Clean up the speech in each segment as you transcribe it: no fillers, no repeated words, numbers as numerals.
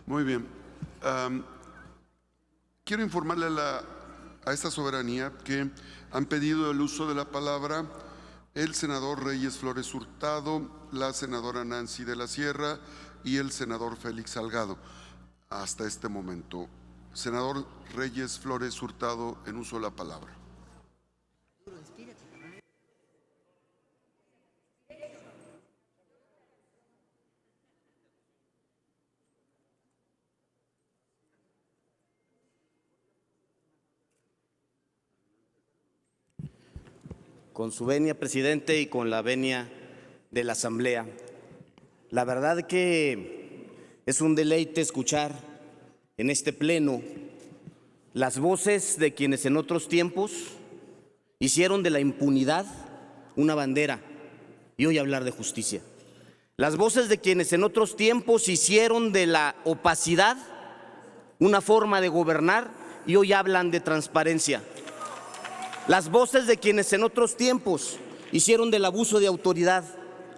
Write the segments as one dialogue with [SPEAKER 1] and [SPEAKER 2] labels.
[SPEAKER 1] Muy bien. Quiero informarle a esta soberanía que han pedido el uso de la palabra el senador Reyes Flores Hurtado, la senadora Nancy de la Sierra y el senador Félix Salgado. Hasta este momento, senador Reyes Flores Hurtado, en uso de la palabra.
[SPEAKER 2] Con su venia, presidente, y con la venia de la Asamblea. La verdad que es un deleite escuchar en este pleno las voces de quienes en otros tiempos hicieron de la impunidad una bandera y hoy hablar de justicia. Las voces de quienes en otros tiempos hicieron de la opacidad una forma de gobernar y hoy hablan de transparencia. Las voces de quienes en otros tiempos hicieron del abuso de autoridad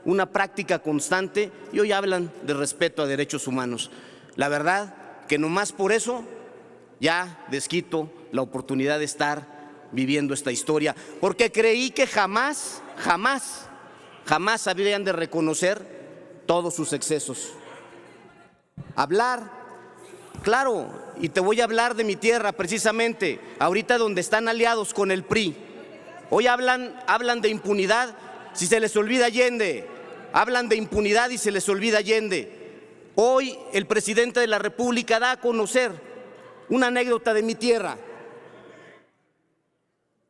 [SPEAKER 2] una práctica constante y hoy hablan de respeto a derechos humanos. La verdad que nomás por eso ya desquito la oportunidad de estar viviendo esta historia, porque creí que jamás habrían de reconocer todos sus excesos. Hablar, claro, y te voy a hablar de mi tierra precisamente, ahorita donde están aliados con el PRI. Hoy hablan de impunidad si se les olvida Allende, hablan de impunidad y se les olvida Allende. Hoy el presidente de la República da a conocer una anécdota de mi tierra.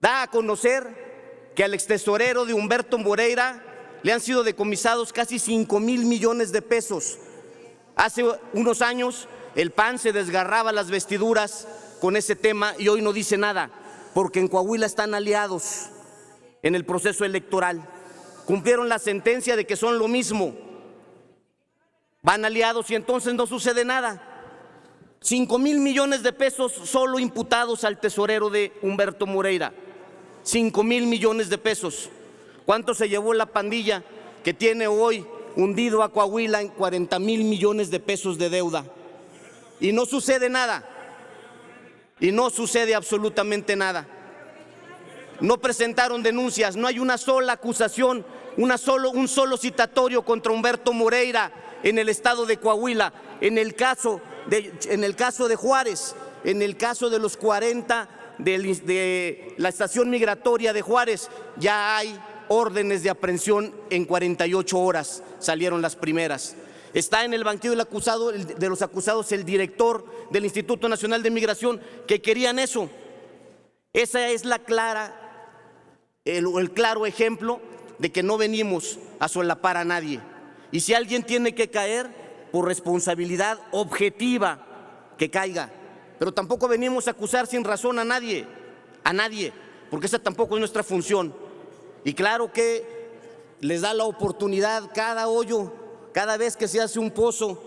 [SPEAKER 2] Da a conocer que al extesorero de Humberto Moreira le han sido decomisados casi 5,000 millones de pesos. Hace unos años el PAN se desgarraba las vestiduras con ese tema y hoy no dice nada, porque en Coahuila están aliados en el proceso electoral. Cumplieron la sentencia de que son lo mismo. Van aliados y entonces no sucede nada. 5,000 millones de pesos solo imputados al tesorero de Humberto Moreira. 5,000 millones de pesos. ¿Cuánto se llevó la pandilla que tiene hoy hundido a Coahuila en 40,000 millones de pesos de deuda? Y no sucede nada, y no sucede absolutamente nada. No presentaron denuncias, no hay una sola acusación, un solo citatorio contra Humberto Moreira en el estado de Coahuila. En el caso de Juárez, en el caso de los 40 de la estación migratoria de Juárez, ya hay órdenes de aprehensión en 48 horas, salieron las primeras. Está en el banquillo de los acusados el director del Instituto Nacional de Migración, que querían eso. Esa es el claro ejemplo de que no venimos a solapar a nadie. Y si alguien tiene que caer por responsabilidad objetiva, que caiga. Pero tampoco venimos a acusar sin razón a nadie, porque esa tampoco es nuestra función. Y claro que les da la oportunidad cada hoyo. Cada vez que se hace un pozo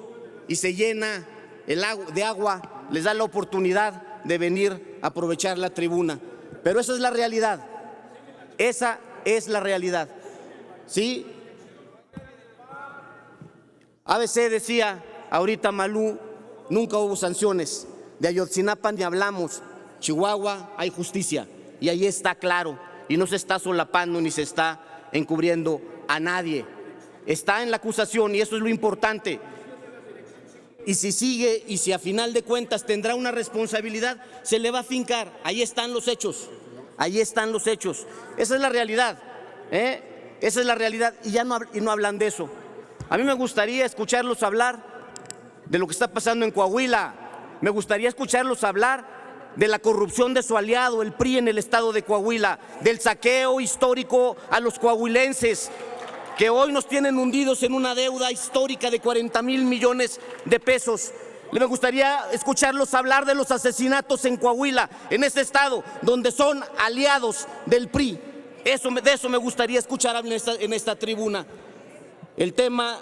[SPEAKER 2] y se llena de agua, les da la oportunidad de venir a aprovechar la tribuna. Pero esa es la realidad. Esa es la realidad. ¿Sí? ABC decía, ahorita Malú, nunca hubo sanciones. De Ayotzinapa ni hablamos. Chihuahua hay justicia. Y ahí está claro. Y no se está solapando ni se está encubriendo a nadie. Está en la acusación y eso es lo importante. Y si sigue y si a final de cuentas tendrá una responsabilidad, se le va a fincar. Ahí están los hechos. Ahí están los hechos. Esa es la realidad. Esa es la realidad y no hablan de eso. A mí me gustaría escucharlos hablar de lo que está pasando en Coahuila. Me gustaría escucharlos hablar de la corrupción de su aliado, el PRI, en el estado de Coahuila, del saqueo histórico a los coahuilenses, que hoy nos tienen hundidos en una deuda histórica de 40,000 millones de pesos. Me gustaría escucharlos hablar de los asesinatos en Coahuila, en este estado, donde son aliados del PRI. De eso me gustaría escuchar en esta tribuna. El tema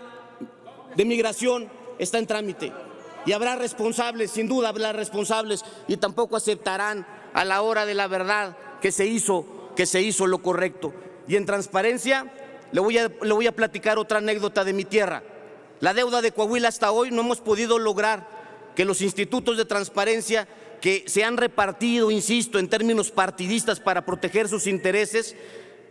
[SPEAKER 2] de migración está en trámite y habrá responsables, sin duda habrá responsables, y tampoco aceptarán a la hora de la verdad que se hizo lo correcto. Y en transparencia le voy a platicar otra anécdota de mi tierra. La deuda de Coahuila hasta hoy no hemos podido lograr que los institutos de transparencia que se han repartido, insisto, en términos partidistas para proteger sus intereses,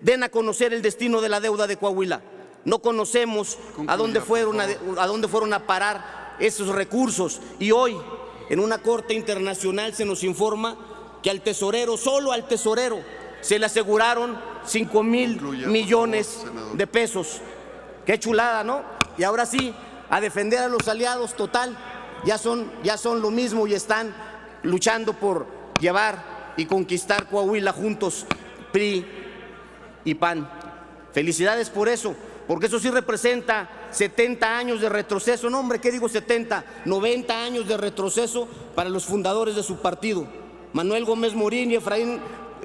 [SPEAKER 2] den a conocer el destino de la deuda de Coahuila. No conocemos a dónde fueron a parar esos recursos, y hoy en una corte internacional se nos informa que al tesorero, solo al tesorero, se le aseguraron 5,000 millones de pesos. Qué chulada, ¿no? Y ahora sí, a defender a los aliados, total, ya son lo mismo y están luchando por llevar y conquistar Coahuila juntos, PRI y PAN. Felicidades por eso, porque eso sí representa 70 años de retroceso. No, hombre, ¿qué digo 70? 90 años de retroceso para los fundadores de su partido. Manuel Gómez Morín y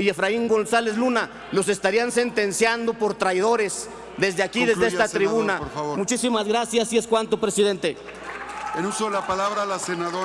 [SPEAKER 2] Efraín González Luna los estarían sentenciando por traidores desde aquí,
[SPEAKER 1] Concluya,
[SPEAKER 2] desde esta
[SPEAKER 1] senador,
[SPEAKER 2] tribuna.
[SPEAKER 1] por favor.
[SPEAKER 2] Muchísimas gracias y es cuanto, presidente.
[SPEAKER 1] En uso de la palabra la senadora.